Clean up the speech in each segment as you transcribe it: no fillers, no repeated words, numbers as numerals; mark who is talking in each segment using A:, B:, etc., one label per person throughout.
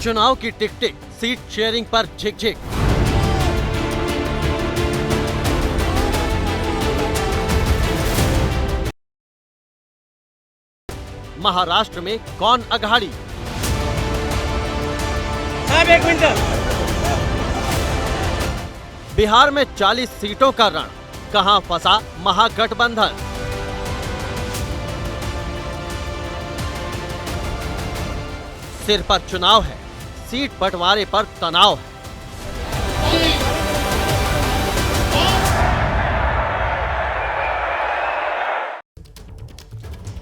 A: चुनाव की टिक-टिक, seat sharing पर झिक-झिक। महाराष्ट्र में कौन अघाड़ी?
B: एक मिनट।
A: बिहार में 40 सीटों का रण, कहां फंसा महागठबंधन? सिर पर चुनाव है, सीट बंटवारे पर तनाव है।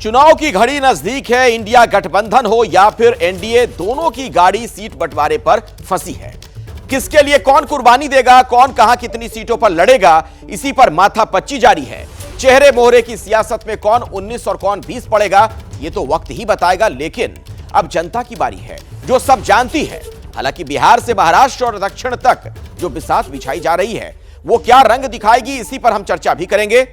C: चुनाव की घड़ी नजदीक है। इंडिया गठबंधन हो या फिर एनडीए, दोनों की गाड़ी सीट बंटवारे पर फंसी है। किसके लिए कौन कुर्बानी देगा, कौन कहां कितनी सीटों पर लड़ेगा, इसी पर माथापच्ची जारी है। चेहरे मोहरे की सियासत में कौन 19 और कौन 20 पड़ेगा, यह तो वक्त ही बताएगा। लेकिन अब जनता की बारी है, जो सब जानती है। हालांकि बिहार से महाराष्ट्र और दक्षिण तक जो बिसात बिछाई जा रही है, वो क्या रंग दिखाएगी, इसी पर हम चर्चा भी करेंगे।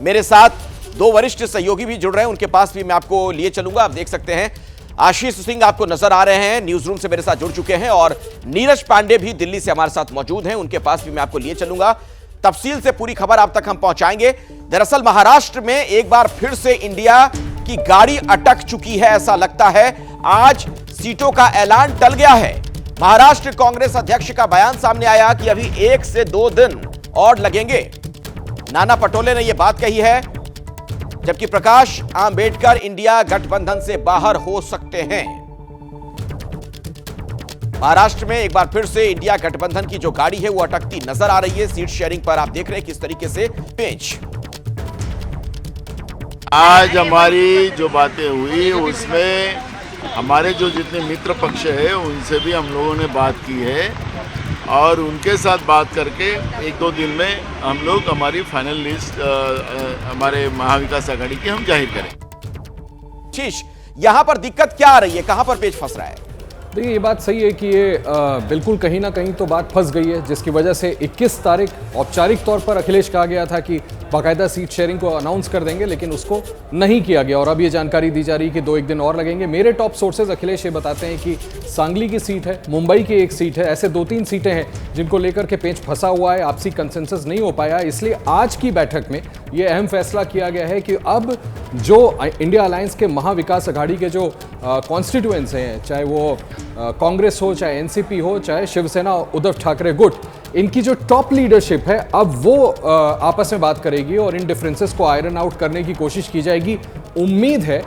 C: मेरे साथ दो वरिष्ठ सहयोगी भी जुड़ रहे हैं, उनके पास भी मैं आपको लिए चलूंगा। आप देख सकते हैं आशीष सिंह आपको नजर आ रहे हैं, न्यूज रूम से मेरे साथ जुड़ चुके हैं, और नीरज पांडे भी दिल्ली से हमारे साथ मौजूद हैं, उनके पास भी मैं आपको लिए चलूंगा। तफसील से पूरी खबर आप तक हम पहुंचाएंगे। दरअसल महाराष्ट्र में एक बार फिर से इंडिया की गाड़ी अटक चुकी है, ऐसा लगता है। आज सीटों का ऐलान टल गया है। महाराष्ट्र कांग्रेस अध्यक्ष का बयान सामने आया कि अभी 1 से 2 दिन और लगेंगे। नाना पटोले ने यह बात कही है, जबकि प्रकाश आंबेडकर इंडिया गठबंधन से बाहर हो सकते हैं। महाराष्ट्र में एक बार फिर से इंडिया गठबंधन की जो गाड़ी है वो अटकती नजर आ रही है। सीट शेयरिंग पर आप देख रहे हैं किस तरीके से पेच।
D: आज हमारी जो बातें हुई उसमें हमारे जो जितने मित्र पक्ष है उनसे भी हम लोगों ने बात की है, और उनके साथ बात करके 1-2 दिन में हम लोग हमारी फाइनल लिस्ट हमारे महाविकास आघाड़ी की हम जाहिर करें।
C: शीश, यहां पर दिक्कत क्या आ रही है, कहां पर पेच फंस रहा है?
E: देखिए, ये बात सही है कि ये बिल्कुल कहीं ना कहीं तो बात फंस गई है, जिसकी वजह से 21 तारीख औपचारिक तौर पर अखिलेश कहा गया था कि बाकायदा सीट शेयरिंग को अनाउंस कर देंगे, लेकिन उसको नहीं किया गया। और अब ये जानकारी दी जा रही है कि 2-1 दिन और लगेंगे। मेरे टॉप सोर्सेज अखिलेश ये बताते हैं कि सांगली की सीट है, मुंबई की एक सीट है, ऐसे 2-3 सीटें हैं जिनको लेकर के पेच फंसा हुआ है, आपसी कंसेंसस नहीं हो पाया। इसलिए आज की बैठक में ये अहम फैसला किया गया है कि अब जो इंडिया अलायंस के महाविकास अघाड़ी के जो कॉन्स्टिट्यूएंट्स हैं, चाहे वो कांग्रेस हो, चाहे एनसीपी हो, चाहे शिवसेना उद्धव ठाकरे गुट, इनकी जो टॉप लीडरशिप है अब वो आपस में बात करेगी और इन डिफरेंसेस को आयरन आउट करने की कोशिश की जाएगी। उम्मीद है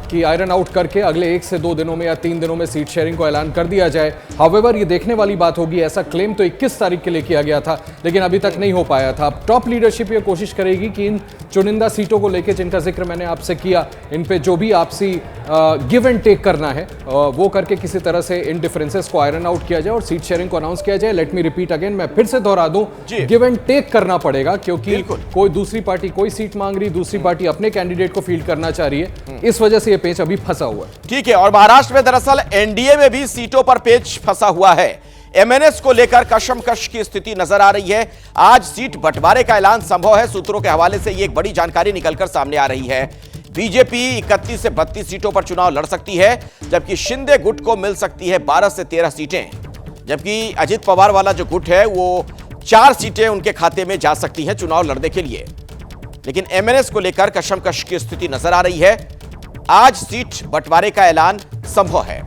E: कि आयरन आउट करके अगले 1 से 2 दिनों में या 3 दिनों में सीट शेयरिंग को ऐलान कर दिया जाए। हाउएवर ये देखने वाली बात होगी, ऐसा क्लेम तो 21 तारीख के लिए किया गया था, लेकिन अभी तक नहीं हो पाया था। अब टॉप लीडरशिप ये कोशिश करेगी कि इन चुनिंदा सीटों को लेकर, जिनका जिक्र मैंने आपसे किया, इन पे जो भी आपसी गिव एंड टेक करना है वो करके किसी तरह से इन डिफरेंसेस को आयरन आउट किया जाए और सीट शेयरिंग को अनाउंस किया जाए। लेट मी रिपीट अगेन, मैं फिर से दोहरा दूं, गिव एंड टेक करना पड़ेगा, क्योंकि कोई दूसरी पार्टी कोई सीट मांग रही, दूसरी पार्टी अपने कैंडिडेट को फील्ड करना चाह रही है। इस वजह से ये पेच अभी फंसा हुआ है।
C: ठीक है, और महाराष्ट्र में दरअसल एनडीए में भी सीटों पर पेच फंसा हुआ है। एमएनएस को लेकर कशमकश की स्थिति नजर आ रही है। आज सीट बंटवारे का ऐलान संभव है। सूत्रों के हवाले से ये एक बड़ी जानकारी निकलकर सामने आ रही है। बीजेपी 31 से 32 सीटों पर चुनाव लड़ सकती है, जबकि शिंदे गुट को मिल सकती है 12 से 13 सीटें, जबकि अजित पवार वाला जो गुट है वो 4 सीटें उनके खाते में जा सकती हैं चुनाव लड़ने के लिए। लेकिन एमएनएस को लेकर कशमकश की स्थिति नजर आ रही है। आज सीट बंटवारे का ऐलान संभव है।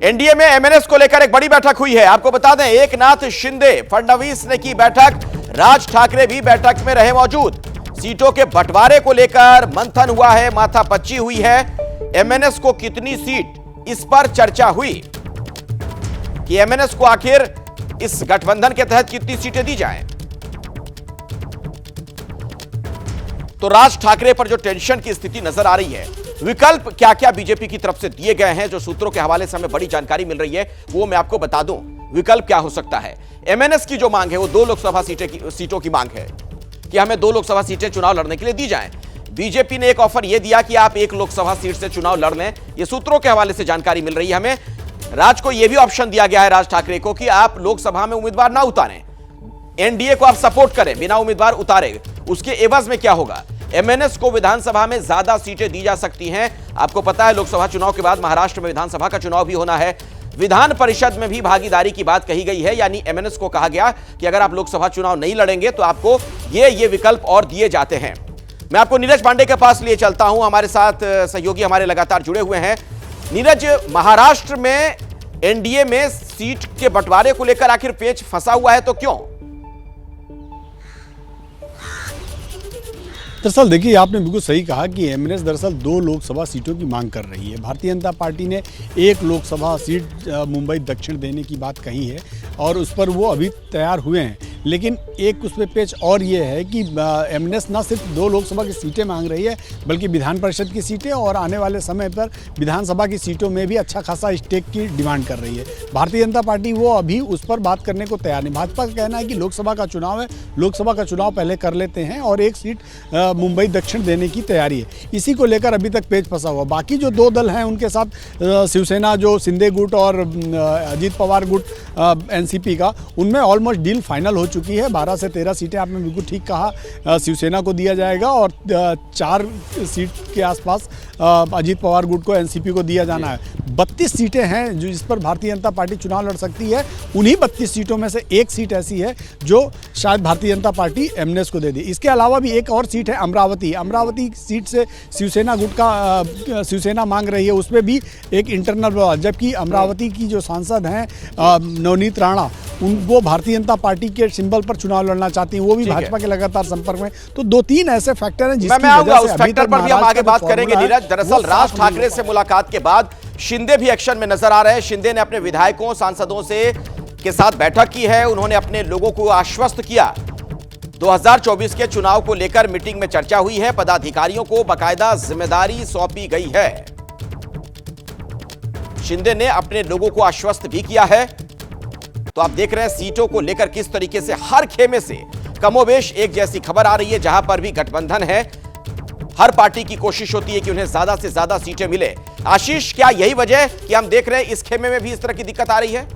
C: एनडीए में एमएनएस को लेकर एक बड़ी बैठक हुई है। आपको बता दें, एकनाथ शिंदे, फडणवीस ने की बैठक, राज ठाकरे भी बैठक में रहे मौजूद। सीटों के बंटवारे को लेकर मंथन हुआ है, माथापच्ची हुई है। एमएनएस को कितनी सीट, इस पर चर्चा हुई कि एमएनएस को आखिर इस गठबंधन के तहत कितनी सीटें दी जाएं। तो राज ठाकरे पर जो टेंशन की स्थिति नजर आ रही है, विकल्प क्या क्या बीजेपी की तरफ से दिए गए हैं, जो सूत्रों के हवाले से हमें बड़ी जानकारी मिल रही है, वो मैं आपको बता दूं। विकल्प क्या हो सकता है? एमएनएस की जो मांग है वो 2 लोकसभा सीटों की मांग है कि हमें 2 लोकसभा सीटें चुनाव लड़ने के लिए दी जाएं। बीजेपी ने एक ऑफर यह दिया कि आप 1 लोकसभा सीट से चुनाव लड़ लें। ये सूत्रों के हवाले से जानकारी मिल रही है हमें। राज को यह भी ऑप्शन दिया गया है, राज ठाकरे को, कि आप लोकसभा में उम्मीदवार ना उतारें, एनडीए को आप सपोर्ट करें बिना उम्मीदवार उतारे। उसके एवज में क्या होगा? एमएनएस को विधानसभा में ज्यादा सीटें दी जा सकती हैं। आपको पता है लोकसभा चुनाव के बाद महाराष्ट्र में विधानसभा का चुनाव भी होना है। विधान परिषद में भी भागीदारी की बात कही गई है, यानी एमएनएस को कहा गया कि अगर आप लोकसभा चुनाव नहीं लड़ेंगे तो आपको ये विकल्प और दिए जाते हैं। मैं आपको नीरज पांडे के पास लिए चलता हूं, हमारे साथ सहयोगी हमारे लगातार जुड़े हुए हैं। नीरज, महाराष्ट्र में एनडीए में सीट के बंटवारे को लेकर आखिर पेच फंसा हुआ है, तो क्यों?
B: दरअसल देखिए, आपने बिल्कुल सही कहा कि एमएनएस दरअसल 2 लोकसभा सीटों की मांग कर रही है। भारतीय जनता पार्टी ने 1 लोकसभा सीट मुंबई दक्षिण देने की बात कही है और उस पर वो अभी तैयार हुए हैं। लेकिन एक उसमें पेच और ये है कि एमएनएस ना सिर्फ 2 लोकसभा की सीटें मांग रही है बल्कि विधान परिषद की सीटें और आने वाले समय पर विधानसभा की सीटों में भी अच्छा खासा स्टेक की डिमांड कर रही है। भारतीय जनता पार्टी वो अभी उस पर बात करने को तैयार नहीं। भाजपा का कहना है कि लोकसभा का चुनाव है, लोकसभा का चुनाव पहले कर लेते हैं और 1 सीट मुंबई दक्षिण देने की तैयारी है। इसी को लेकर अभी तक पेच फंसा हुआ। बाकी जो 2 दल हैं उनके साथ शिवसेना जो शिंदे गुट और अजीत पवार गुट एनसीपी का, उनमें ऑलमोस्ट डील फाइनल हो चुकी है। 12 से 13 सीटें आपने बिल्कुल ठीक कहा शिवसेना को दिया जाएगा और 4 सीट के आसपास अजीत पवार गुट को एनसीपी को दिया जाना है। 32 सीटें हैं जो इस पर भारतीय जनता पार्टी चुनाव लड़ सकती है। उन्हीं 32 सीटों में से 1 सीट ऐसी है जो शायद भारतीय जनता पार्टी एमएनएस को दे दी। इसके अलावा भी एक और सीट है अमरावती सीट से शिवसेना गुट का शिवसेना मांग रही है। उसमें भी एक इंटरनल विवाद, जबकि अमरावती की जो सांसद हैं नवनीत राणा, वो भारतीय जनता पार्टी के सिंबल पर चुनाव लड़ना चाहती हैं। वो भी भाजपा के लगातार संपर्क में। तो 2-3 ऐसे फैक्टर हैं जिसकी वजह से अभी तक
C: पर भी हम आगे बात करेंगे। नीरज, दरअसल राज ठाकरे से मुलाकात के बाद शिंदे भी एक्शन में नजर आ रहे हैं। शिंदे ने अपने विधायकों सांसदों से के साथ बैठक की है। उन्होंने अपने लोगों को आश्वस्त किया। 2024 के चुनाव को लेकर मीटिंग में चर्चा हुई है। पदाधिकारियों को बाकायदा जिम्मेदारी सौंपी गई है। शिंदे ने अपने लोगों को आश्वस्त भी किया है। तो आप देख रहे हैं सीटों को लेकर किस तरीके से हर खेमे से कमोबेश एक जैसी खबर आ रही है। जहां पर भी गठबंधन है, हर पार्टी की कोशिश होती है कि उन्हें ज्यादा से ज्यादा सीटें मिले। आशीष, क्या यही वजह कि हम देख रहे हैं इस खेमे में भी इस तरह की दिक्कत आ रही है?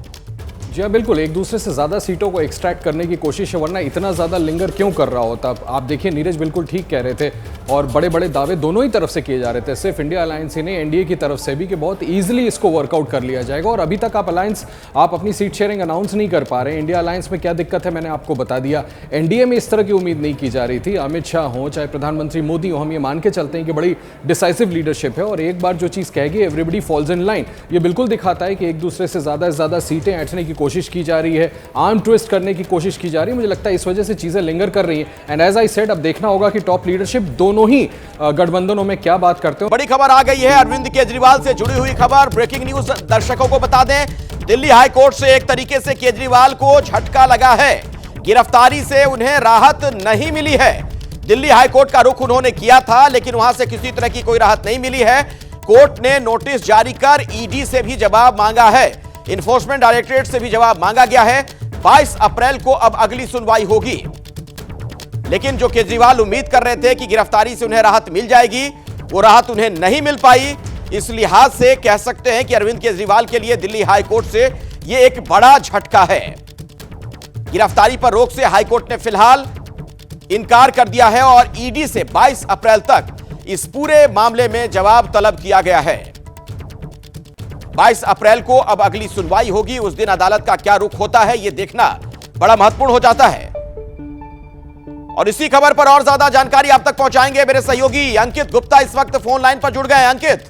E: जी हाँ, बिल्कुल। एक दूसरे से ज़्यादा सीटों को एक्सट्रैक्ट करने की कोशिश है, वरना इतना ज़्यादा लिंगर क्यों कर रहा होता। आप देखिए, नीरज बिल्कुल ठीक कह रहे थे और बड़े बड़े दावे दोनों ही तरफ से किए जा रहे थे। सिर्फ इंडिया अलायंस ही नहीं, एनडीए की तरफ से भी, कि बहुत ईजिली इसको वर्कआउट कर लिया जाएगा। और अभी तक आप अपनी सीट शेयरिंग अनाउंस नहीं कर पा रहे। इंडिया अलायंस में क्या दिक्कत है मैंने आपको बता दिया। एनडीए में इस तरह की उम्मीद नहीं की जा रही थी। अमित शाह हो चाहे प्रधानमंत्री मोदी हो, हम ये मान के चलते हैं कि बड़ी डिसाइसिव लीडरशिप है और एक बार जो चीज़ कहेगी एवरीबडी फॉल्स इन लाइन। ये बिल्कुल दिखाता है कि एक दूसरे से ज़्यादा सीटें ऐंठने की कोशिश की जा रही है, आर्म ट्विस्ट करने की कोशिश की जा रही है। मुझे लगता है इस वजह से चीजें लिंगर कर रही हैं। एंड एज आई सेड, अब देखना होगा कि टॉप लीडरशिप दोनों ही गठबंधनों में क्या बात करते हो।
C: बड़ी खबर आ गई है, अरविंद केजरीवाल से जुड़ी हुई खबर। ब्रेकिंग न्यूज दर्शकों को बता दें, दिल्ली हाई कोर्ट से एक तरीके से केजरीवाल को झटका लगा है। गिरफ्तारी से उन्हें राहत नहीं मिली है। दिल्ली हाई कोर्ट का रुख उन्होंने किया था, लेकिन वहां से किसी तरह की कोई राहत नहीं मिली है। कोर्ट ने नोटिस जारी कर ईडी से भी जवाब मांगा है, इन्फोर्समेंट डायरेक्टरेट से भी जवाब मांगा गया है। 22 अप्रैल को अब अगली सुनवाई होगी। लेकिन जो केजरीवाल उम्मीद कर रहे थे कि गिरफ्तारी से उन्हें राहत मिल जाएगी, वो राहत उन्हें नहीं मिल पाई। इस लिहाज से कह सकते हैं कि अरविंद केजरीवाल के लिए दिल्ली हाई कोर्ट से यह एक बड़ा झटका है। गिरफ्तारी पर रोक से हाई कोर्ट ने फिलहाल इनकार कर दिया है और ईडी से 22 अप्रैल तक इस पूरे मामले में जवाब तलब किया गया है। 22 अप्रैल को अब अगली सुनवाई होगी। उस दिन अदालत का क्या रुख होता है, यह देखना बड़ा महत्वपूर्ण हो जाता है। और इसी खबर पर और ज्यादा जानकारी आप तक पहुंचाएंगे मेरे सहयोगी अंकित गुप्ता इस वक्त फोन लाइन पर जुड़ गए हैं। अंकित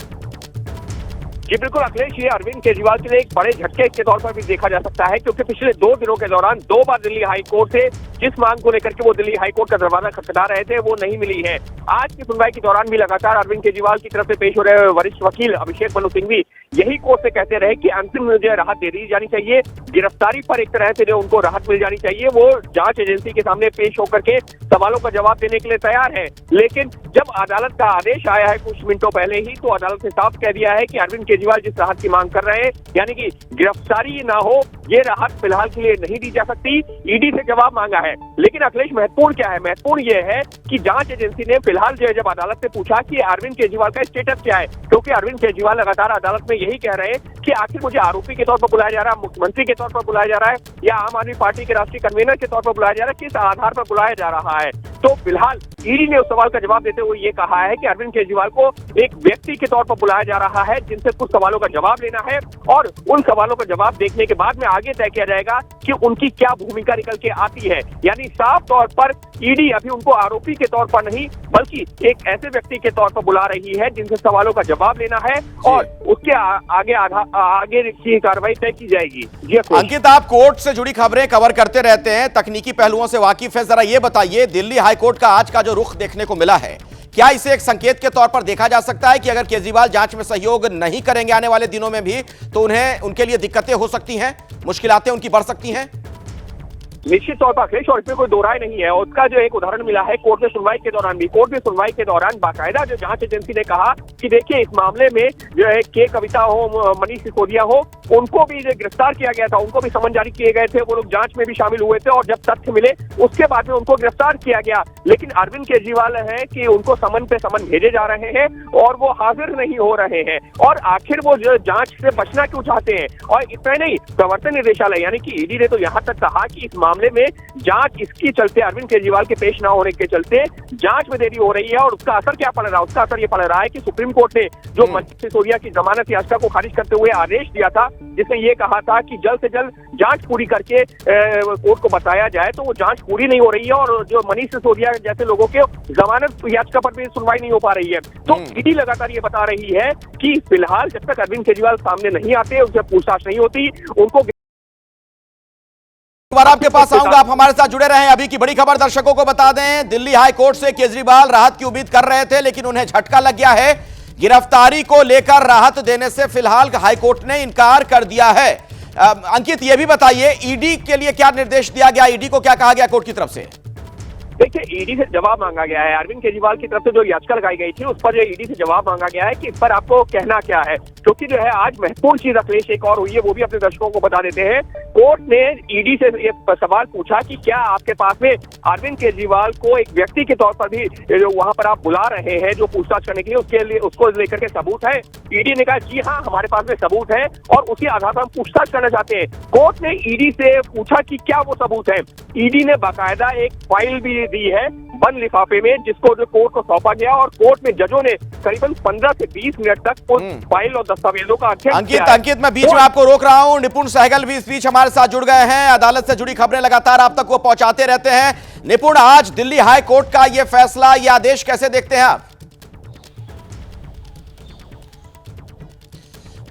F: जी बिल्कुल अखिलेश, ये अरविंद केजरीवाल के लिए एक बड़े झटके के तौर पर भी देखा जा सकता है, क्योंकि पिछले 2 दिनों के दौरान 2 बार दिल्ली हाई कोर्ट से जिस मांग को लेकर के वो दिल्ली हाई कोर्ट का दरवाजा खटखटा रहे थे वो नहीं मिली है। आज की सुनवाई के दौरान भी लगातार अरविंद केजरीवाल की तरफ से पेश हो रहे वरिष्ठ वकील अभिषेक मनु सिंघवी यही कोर्ट से कहते रहे कि अंतिम मुझे राहत दे दी जानी चाहिए। गिरफ्तारी पर एक तरह से जो उनको राहत मिल जानी चाहिए, वो जांच एजेंसी के सामने पेश होकर के सवालों का जवाब देने के लिए तैयार है। लेकिन जब अदालत का आदेश आया है कुछ मिनटों पहले ही, तो अदालत ने साफ कह दिया है कि अरविंद केजरीवाल जिस राहत की मांग कर रहे हैं, यानी कि गिरफ्तारी ना हो, ये राहत फिलहाल के लिए नहीं दी जा सकती। ईडी से जवाब मांगा है। लेकिन अखिलेश, महत्वपूर्ण क्या है? महत्वपूर्ण यह है कि जांच एजेंसी ने फिलहाल जो है जब अदालत से पूछा कि अरविंद केजरीवाल का स्टेटस क्या है, क्योंकि अरविंद केजरीवाल लगातार अदालत में यही कह रहे हैं कि आखिर मुझे आरोपी के तौर पर बुलाया जा रहा है, मुख्यमंत्री के तौर पर बुलाया जा रहा है या आम आदमी पार्टी के राष्ट्रीय कन्वीनर के तौर पर बुलाया जा रहा है, किस आधार पर बुलाया जा रहा है। तो फिलहाल ईडी ने उस सवाल का जवाब देते हुए ये कहा है कि अरविंद केजरीवाल को एक व्यक्ति के तौर पर बुलाया जा रहा है जिनसे कुछ सवालों का जवाब लेना है और उन सवालों का जवाब देखने के बाद में आगे तय किया जाएगा कि उनकी क्या भूमिका निकल के आती है। यानी साफ तौर पर ईडी अभी उनको आरोपी के तौर पर नहीं बल्कि एक ऐसे व्यक्ति के तौर पर बुला रही है जिनसे सवालों का जवाब लेना है और उसके आगे की कार्रवाई तय की जाएगी। जी
C: अंकित, आप कोर्ट से जुड़ी खबरें कवर करते रहते हैं, तकनीकी पहलुओं से वाकिफ है, जरा ये बताइए दिल्ली हाईकोर्ट का आज का जो रुख देखने को मिला है, क्या इसे एक संकेत के तौर पर देखा जा सकता है कि अगर केजरीवाल जांच में सहयोग नहीं करेंगे आने वाले दिनों में भी तो उनके लिए दिक्कतें हो सकती हैं, मुश्किलातें उनकी बढ़ सकती हैं?
F: निश्चित तौर पर अखिलेश, और इसमें कोई दो राय नहीं है। उसका जो एक उदाहरण मिला है कोर्ट में सुनवाई के दौरान भी, कोर्ट में सुनवाई के दौरान बाकायदा जो जांच एजेंसी ने कहा कि देखिए इस मामले में जो है के कविता हो, मनीष सिसोदिया हो, उनको भी गिरफ्तार किया गया था, उनको भी समन जारी किए गए थे, वो लोग जांच में भी शामिल हुए थे और जब तथ्य मिले उसके बाद में उनको गिरफ्तार किया गया। लेकिन अरविंद केजरीवाल है कि उनको समन पे समन भेजे जा रहे हैं और वो हाजिर नहीं हो रहे हैं और आखिर वो जो जांच से बचना क्यों चाहते हैं। और इतना नहीं, प्रवर्तन निदेशालय यानी कि ईडी ने तो यहाँ तक कहा कि इस मामले में जांच इसके चलते अरविंद केजरीवाल के पेश न होने के चलते जांच में देरी हो रही है और उसका असर क्या पड़ रहा है? उसका असर ये पड़ रहा है कि सुप्रीम कोर्ट ने जो मनीष सिसोदिया की जमानत याचिका को खारिज करते हुए आदेश दिया था जिसने ये कहा था कि जल्द से जल्द जांच पूरी करके कोर्ट को बताया जाए, तो वो जांच पूरी नहीं हो रही है और जो मनीष सिसोदिया जैसे लोगों के जमानत याचिका पर भी सुनवाई नहीं हो पा रही है। तो ईडी लगातार ये बता रही है कि फिलहाल जब तक अरविंद केजरीवाल सामने नहीं आते, उनसे पूछताछ नहीं होती, उनको
C: आपके पास आऊंगा, आप हमारे साथ जुड़े रहें। अभी की बड़ी खबर दर्शकों को बता दें, दिल्ली हाई कोर्ट से केजरीवाल राहत की उम्मीद कर रहे थे लेकिन उन्हें झटका लग गया है। गिरफ्तारी को लेकर राहत देने से फिलहाल हाई कोर्ट ने इनकार कर दिया है। अंकित, यह भी बताइए ईडी के लिए क्या निर्देश दिया गया, ईडी को क्या कहा गया कोर्ट की तरफ से?
F: देखिए, ईडी से जवाब मांगा गया है। अरविंद केजरीवाल की तरफ से जो याचिका लगाई गई थी उस पर जो ईडी से जवाब मांगा गया है कि इस पर आपको कहना क्या है, क्योंकि जो है आज महत्वपूर्ण चीज अखिलेश एक और हुई है, वो भी अपने दर्शकों को बता देते हैं। कोर्ट ने ईडी से एक सवाल पूछा कि क्या आपके पास में अरविंद केजरीवाल को एक व्यक्ति के तौर पर भी जो वहां पर आप बुला रहे हैं जो पूछताछ करने के लिए, उसके लिए उसको लेकर के सबूत है? ईडी ने कहा जी हाँ, हमारे पास में सबूत है और उसी आधार पर हम पूछताछ करना चाहते हैं। कोर्ट ने ईडी से पूछा कि क्या वो सबूत है। ईडी ने बाकायदा एक फाइल भी दी है बंद लिफाफे में, जिसको जो कोर्ट को सौंपा गया और कोर्ट में जजों ने करीबन 15 से 20 मिनट तक उस फाइल और दस्तावेजों का अध्ययन किया।
C: अंकित, मैं बीच में आपको रोक रहा हूं, निपुण सहगल भी इस बीच हमारे साथ जुड़ गए हैं। अदालत से जुड़ी खबरें लगातार आप तक वो पहुंचाते रहते हैं। निपुण, आज दिल्ली हाई कोर्ट का ये फैसला, ये आदेश कैसे देखते हैं आप?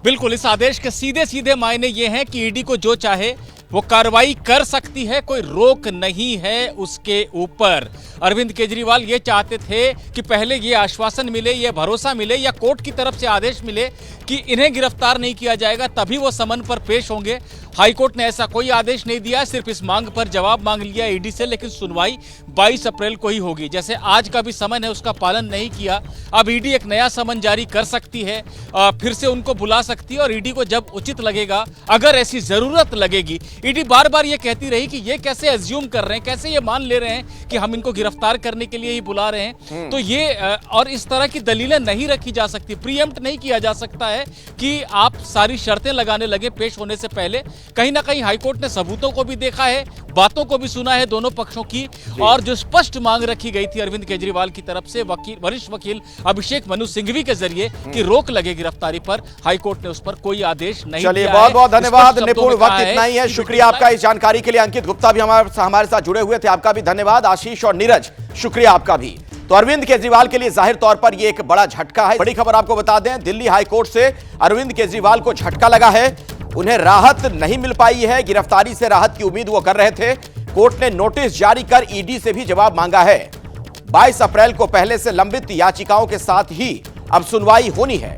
G: बिल्कुल, इस आदेश के सीधे सीधे मायने ये हैं कि ईडी को जो चाहे वो कार्रवाई कर सकती है, कोई रोक नहीं है उसके ऊपर। अरविंद केजरीवाल ये चाहते थे कि पहले ये आश्वासन मिले, ये भरोसा मिले या कोर्ट की तरफ से आदेश मिले कि इन्हें गिरफ्तार नहीं किया जाएगा, तभी वो समन पर पेश होंगे। हाईकोर्ट ने ऐसा कोई आदेश नहीं दिया, सिर्फ इस मांग पर जवाब मांग लिया ईडी से, लेकिन सुनवाई 22 अप्रैल को ही होगी। जैसे आज का भी समन है उसका पालन नहीं किया, अब ईडी एक नया समन जारी कर सकती है, फिर से उनको बुला सकती है और ईडी को जब उचित लगेगा, अगर ऐसी जरूरत लगेगी। ईडी बार बार ये कहती रही कि ये कैसे एज्यूम कर रहे हैं, कैसे ये मान ले रहे हैं कि हम इनको गिरफ्तार करने के लिए ही बुला रहे हैं। तो ये और इस तरह की दलीलें नहीं रखी जा सकती, प्रीएम्प्ट नहीं किया जा सकता है कि आप सारी शर्तें लगाने लगे पेश होने से पहले। कहीं ना कहीं हाईकोर्ट ने सबूतों को भी देखा है, बातों को भी सुना है दोनों पक्षों की, और जो स्पष्ट मांग रखी गई थी अरविंद केजरीवाल की तरफ से वरिष्ठ वकील अभिषेक मनु सिंघवी के जरिए कि रोक लगे गिरफ्तारी पर, हाईकोर्ट ने उस पर कोई आदेश नहीं दिया।
C: चलिए, बहुत बहुत धन्यवाद निपुण, वक्त इतना ही है। शुक्रिया आपका इस जानकारी के लिए। अंकित गुप्ता भी हमारे साथ जुड़े हुए थे, आपका भी धन्यवाद। आशीष और नीरज, शुक्रिया आपका भी। तो अरविंद केजरीवाल के लिए जाहिर तौर पर यह एक बड़ा झटका है। बड़ी खबर आपको बता दें, दिल्ली हाईकोर्ट से अरविंद केजरीवाल को झटका लगा है, उन्हें राहत नहीं मिल पाई है। गिरफ्तारी से राहत की उम्मीद वो कर रहे थे। कोर्ट ने नोटिस जारी कर ईडी से भी जवाब मांगा है। 22 अप्रैल को पहले से लंबित याचिकाओं के साथ ही अब सुनवाई होनी है।